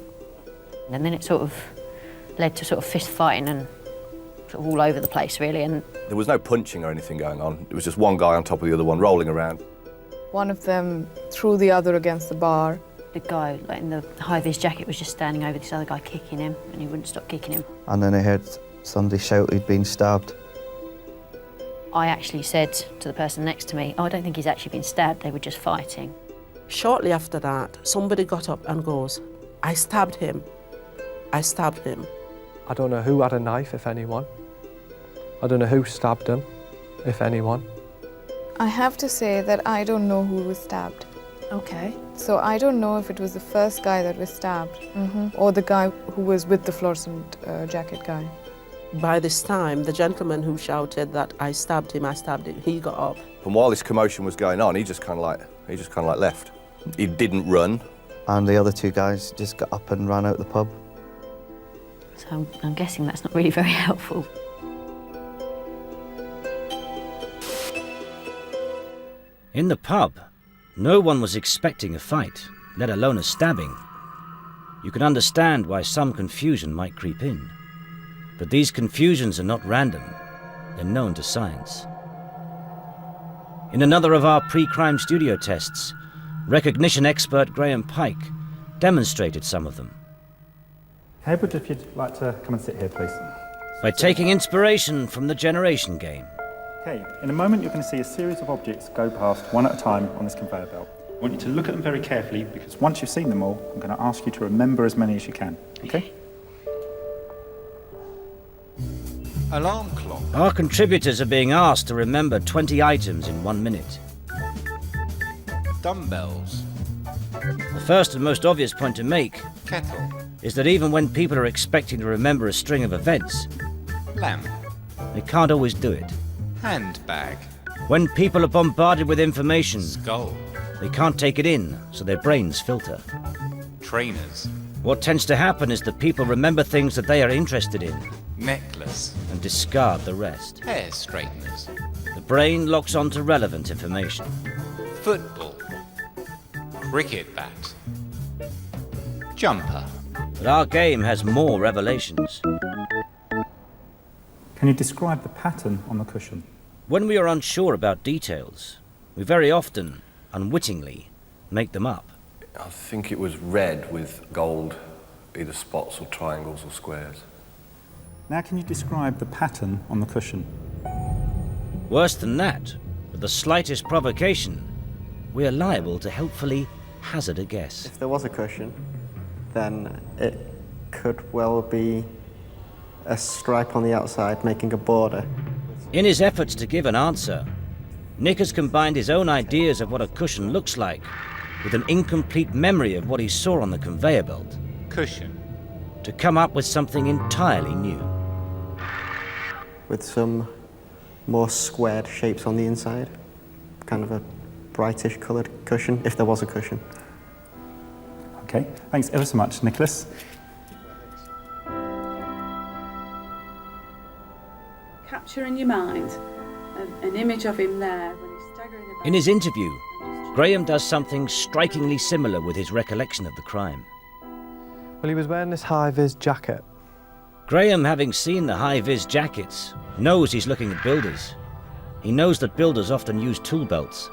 And then it sort of led to sort of fist fighting and sort of all over the place, really. And There was no punching or anything going on. It was just one guy on top of the other one rolling around. One of them threw the other against the bar. the guy in the high-vis jacket was just standing over this other guy kicking him, and he wouldn't stop kicking him. And then I heard somebody shout he'd been stabbed. I actually said to the person next to me, oh, I don't think he's actually been stabbed, they were just fighting. Shortly after that, somebody got up and goes, I stabbed him. I stabbed him. I don't know who had a knife, if anyone. I don't know who stabbed him, if anyone. I have to say that I don't know who was stabbed. Okay. So I don't know if it was the first guy that was stabbed or the guy who was with the fluorescent jacket guy. By this time, the gentleman who shouted that I stabbed him, he got up. And while this commotion was going on, he just kind of like left. He didn't run. and the other two guys just got up and ran out the pub. So I'm guessing that's not really very helpful. In the pub, no one was expecting a fight, let alone a stabbing. You can understand why some confusion might creep in. But these confusions are not random. They're known to science. In another of our pre-crime studio tests, recognition expert Graham Pike demonstrated some of them. Edward, if you'd like to come and sit here, please. By taking inspiration from the generation game. Okay, in a moment you're going to see a series of objects go past one at a time on this conveyor belt. I want you to look at them very carefully because once you've seen them all, I'm going to ask you to remember as many as you can, okay? Alarm clock. Our contributors are being asked to remember 20 items in 1 minute. Dumbbells. The first and most obvious point to make Kettle. is that even when people are expecting to remember a string of events, Lamp. they can't always do it. Handbag. When people are bombarded with information, Skull. they can't take it in, so their brains filter. Trainers. What tends to happen is that people remember things that they are interested in Necklace. and discard the rest. Hair straighteners. The brain locks onto relevant information. Football. Cricket bat. Jumper. But our game has more revelations. Can you describe the pattern on the cushion? When we are unsure about details, we very often, unwittingly, make them up. I think it was red with gold, either spots or triangles or squares. Now can you describe the pattern on the cushion? Worse than that, with the slightest provocation, we are liable to helpfully hazard a guess. If there was a cushion, then it could well be a stripe on the outside making a border. In his efforts to give an answer, Nick has combined his own ideas of what a cushion looks like with an incomplete memory of what he saw on the conveyor belt. Cushion. To come up with something entirely new. With some more squared shapes on the inside. Kind of a brightish coloured cushion, if there was a cushion. Okay, thanks ever so much, Nicholas. Capture in your mind an image of him there when he's staggering about. In his interview, Graham does something strikingly similar with his recollection of the crime. Well, he was wearing this high-vis jacket. Graham, having seen the high-vis jackets, knows he's looking at builders. He knows that builders often use tool belts.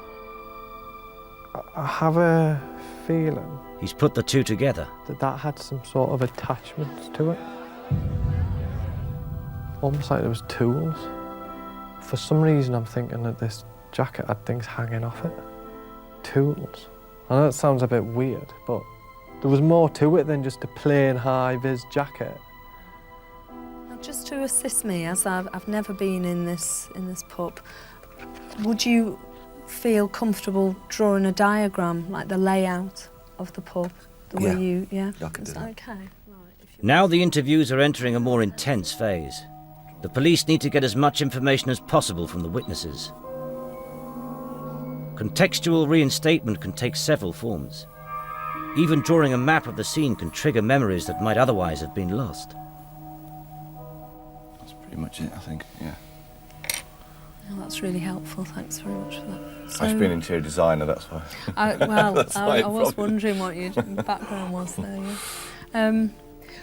I have a feeling He's put the two together. that had some sort of attachments to it. Almost like there was tools. For some reason, I'm thinking that this jacket had things hanging off it. Tools. I know it sounds a bit weird, but there was more to it than just a plain high-vis jacket. Now, just to assist me, as I've never been in this pub, would you feel comfortable drawing a diagram, like the layout of the pub? The way you, yeah? I could do that. Okay. Now the interviews are entering a more intense phase. The police need to get as much information as possible from the witnesses. Contextual reinstatement can take several forms. Even drawing a map of the scene can trigger memories that might otherwise have been lost. That's pretty much it, I think, yeah. Oh, that's really helpful. Thanks very much for that. So, I've been an interior designer, that's why. I was wondering what your background was there. Yeah.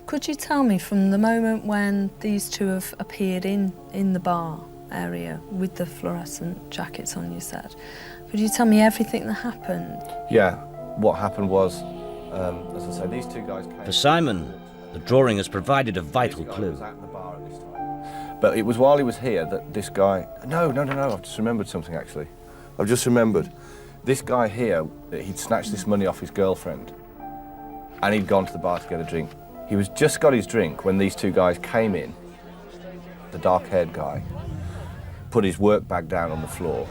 Could you tell me from the moment when these two have appeared in the bar area with the fluorescent jackets on, you said, could you tell me everything that happened? Yeah, what happened was, as I say, these two guys came... For Simon, the drawing has provided a vital clue. But it was while he was here that this guy... No, I've just remembered something, actually. I've just remembered. This guy here, he'd snatched this money off his girlfriend, and he'd gone to the bar to get a drink. He was just got his drink when these two guys came in. The dark-haired guy put his work bag down on the floor.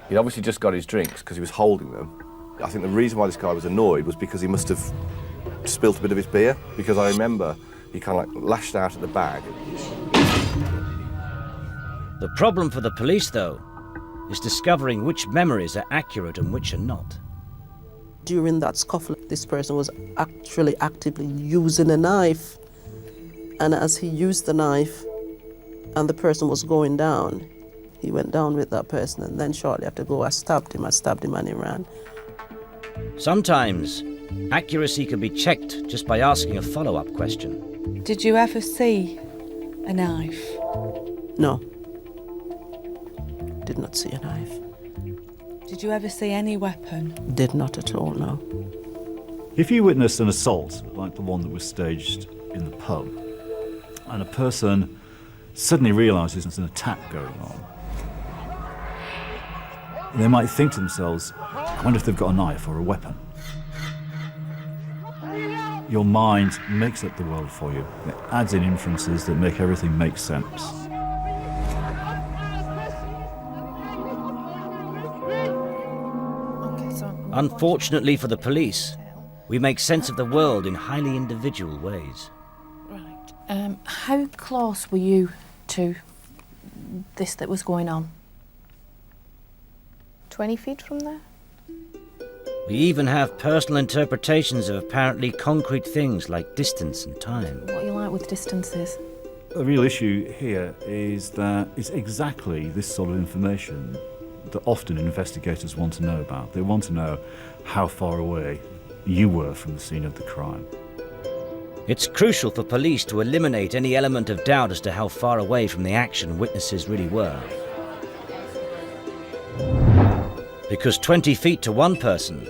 He'd obviously just got his drinks because he was holding them. I think the reason why this guy was annoyed was because he must have spilt a bit of his beer, because I remember he kind of like lashed out at the bag. The problem for the police, though, is discovering which memories are accurate and which are not. During that scuffle, this person was actually actively using a knife. And as he used the knife and the person was going down, he went down with that person, and then shortly after I stabbed him and he ran. Sometimes, accuracy can be checked just by asking a follow-up question. Did you ever see a knife? No. Did not see a knife. Did you ever see any weapon? Did not at all, no. If you witnessed an assault, like the one that was staged in the pub, and a person suddenly realises there's an attack going on, they might think to themselves, I wonder if they've got a knife or a weapon. Your mind makes up the world for you. It adds in inferences that make everything make sense. Unfortunately for the police, we make sense of the world in highly individual ways. How close were you to this that was going on? 20 feet from there? We even have personal interpretations of apparently concrete things like distance and time. What are you like with distances? The real issue here is that it's exactly this sort of information that often investigators want to know about. They want to know how far away you were from the scene of the crime. It's crucial for police to eliminate any element of doubt as to how far away from the action witnesses really were. Because 20 feet to one person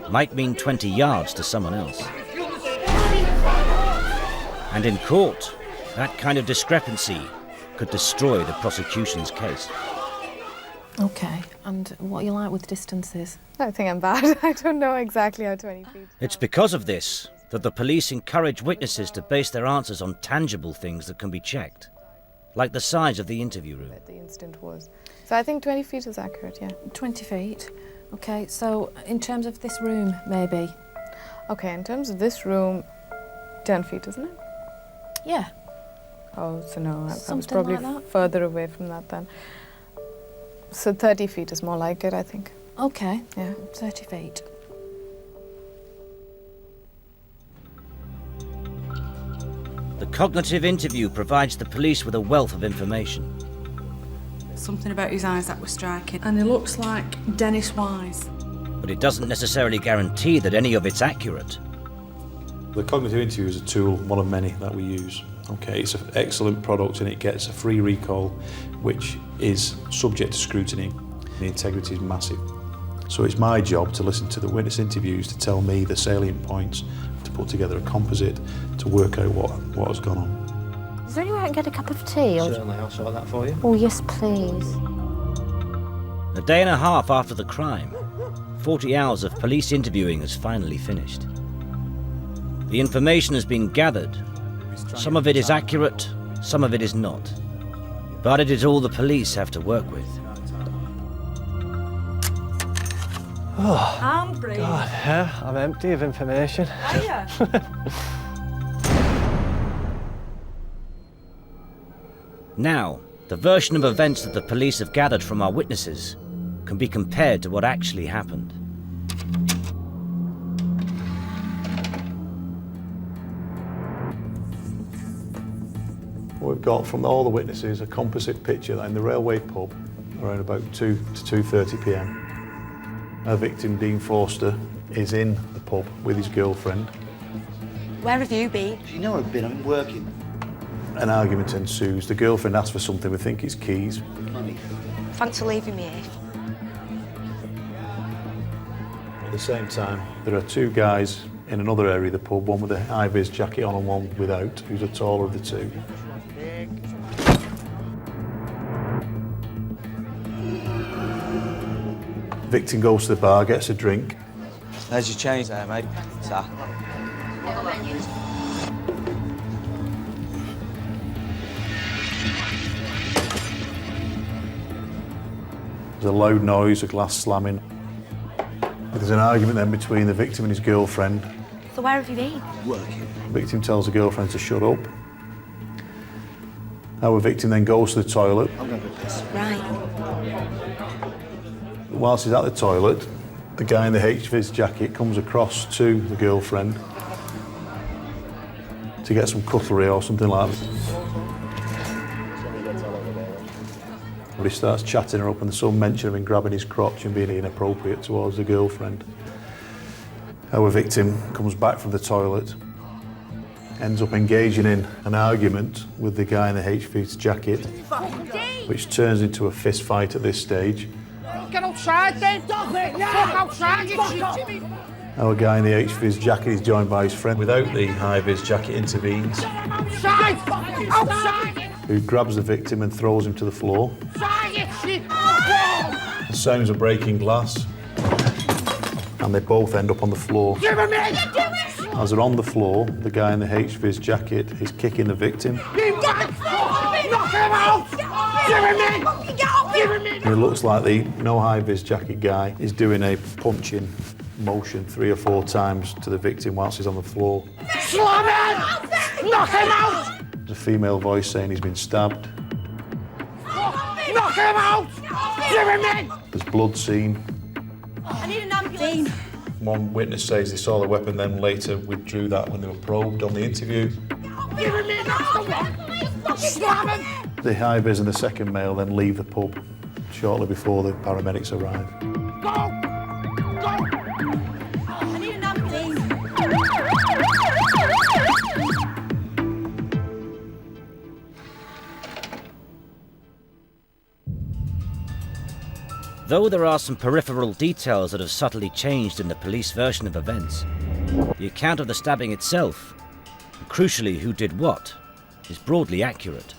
might mean 20 yards to someone else. And in court, that kind of discrepancy could destroy the prosecution's case. Okay, and what are you like with distances? I think I'm bad. I don't know exactly how 20 feet. It's because of this that the police encourage witnesses to base their answers on tangible things that can be checked, like the size of the interview room. The instant was. So I think 20 feet is accurate, yeah. 20 feet. Okay, so in terms of this room, maybe? Okay, in terms of this room, 10 feet, isn't it? Yeah. Oh, so no, I was Something probably like that. further away from that then. So 30 feet is more like it, I think. Okay, Yeah. 30 feet. The cognitive interview provides the police with a wealth of information. Something about his eyes that was striking. And he looks like Dennis Wise. But it doesn't necessarily guarantee that any of it's accurate. The cognitive interview is a tool, one of many that we use. Okay, it's an excellent product and it gets a free recall, which is subject to scrutiny. The integrity is massive. So it's my job to listen to the witness interviews to tell me the salient points, to put together a composite to work out what has gone on. Is there any way I can get a cup of tea? Or... Certainly, I'll sort that for you. Oh, yes, please. A day and a half after the crime, 40 hours of police interviewing has finally finished. The information has been gathered. Some of it is accurate, some of it is not. But it is all the police have to work with. Oh, I'm brave. God, yeah, I'm empty of information. Are you? Now, the version of events that the police have gathered from our witnesses can be compared to what actually happened. We've got from all the witnesses a composite picture that in the railway pub around about 2 to 2:30 p.m. Our victim, Dean Forster, is in the pub with his girlfriend. Where have you been? You know I've been working. An argument ensues. The girlfriend asks for something, we think it's keys. Money. Thanks for leaving me here. At the same time, there are two guys in another area of the pub, one with a high-vis jacket on and one without, who's the taller of the two. Victim goes to the bar, gets a drink. There's your change there, mate. Sir. There's a loud noise, a glass slamming. There's an argument then between the victim and his girlfriend. So where have you been? Working. The victim tells the girlfriend to shut up. Our victim then goes to the toilet. I'm going to piss. Right. Whilst he's at the toilet, The guy in the HVIS jacket comes across to the girlfriend to get some cutlery or something like that. But he starts chatting her up, and there's some mention of him grabbing his crotch and being inappropriate towards the girlfriend. Our victim comes back from the toilet, ends up engaging in an argument with the guy in the HVIS jacket, which turns into a fist fight at this stage. Get outside then! Stop it now! Fuck outside, you shit! Our guy in the HVIS jacket is joined by his friend without the high-vis jacket intervenes, Outside! Outside! who grabs the victim and throws him to the floor. Outside, you shit! The sounds of breaking glass, and they both end up on the floor. Give him in! As they're on the floor, the guy in the HVIS jacket is kicking the victim. Knock him out! Give him in! Give him in! And it looks like the no high-vis jacket guy is doing a punching motion 3 or 4 times to the victim whilst he's on the floor. Slam him! Knock him out! There's a female voice saying he's been stabbed. Knock him out! Give him in! There's blood seen. I need an ambulance. One witness says they saw the weapon, then later withdrew that when they were probed on the interview. Give him in! That's the one! Slam him! The high-vis and the second male then leave the pub shortly before the paramedics arrive. Go! Go! I need an ambulance. Though there are some peripheral details that have subtly changed in the police version of events, the account of the stabbing itself, and crucially who did what, is broadly accurate.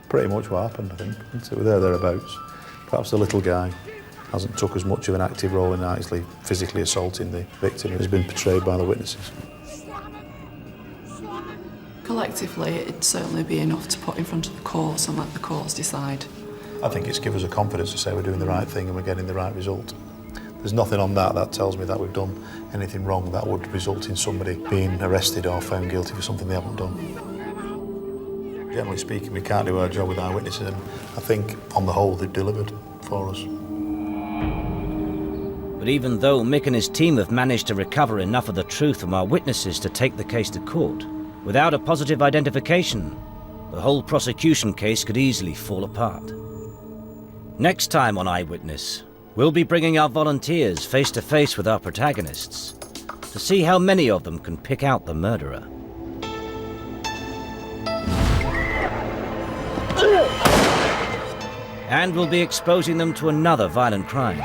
Pretty much what happened, I think. So we're thereabouts. Perhaps the little guy hasn't took as much of an active role in actually physically assaulting the victim as has been portrayed by the witnesses. Collectively, it'd certainly be enough to put in front of the courts and let the courts decide. I think it's given us a confidence to say we're doing the right thing and we're getting the right result. There's nothing on that tells me that we've done anything wrong that would result in somebody being arrested or found guilty for something they haven't done. Generally speaking, we can't do our job with eyewitnesses, and I think, on the whole, they've delivered for us. But even though Mick and his team have managed to recover enough of the truth from our witnesses to take the case to court, without a positive identification, the whole prosecution case could easily fall apart. Next time on Eyewitness, we'll be bringing our volunteers face to face with our protagonists to see how many of them can pick out the murderer. And we'll be exposing them to another violent crime,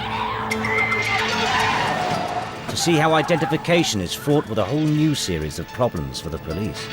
to see how identification is fraught with a whole new series of problems for the police.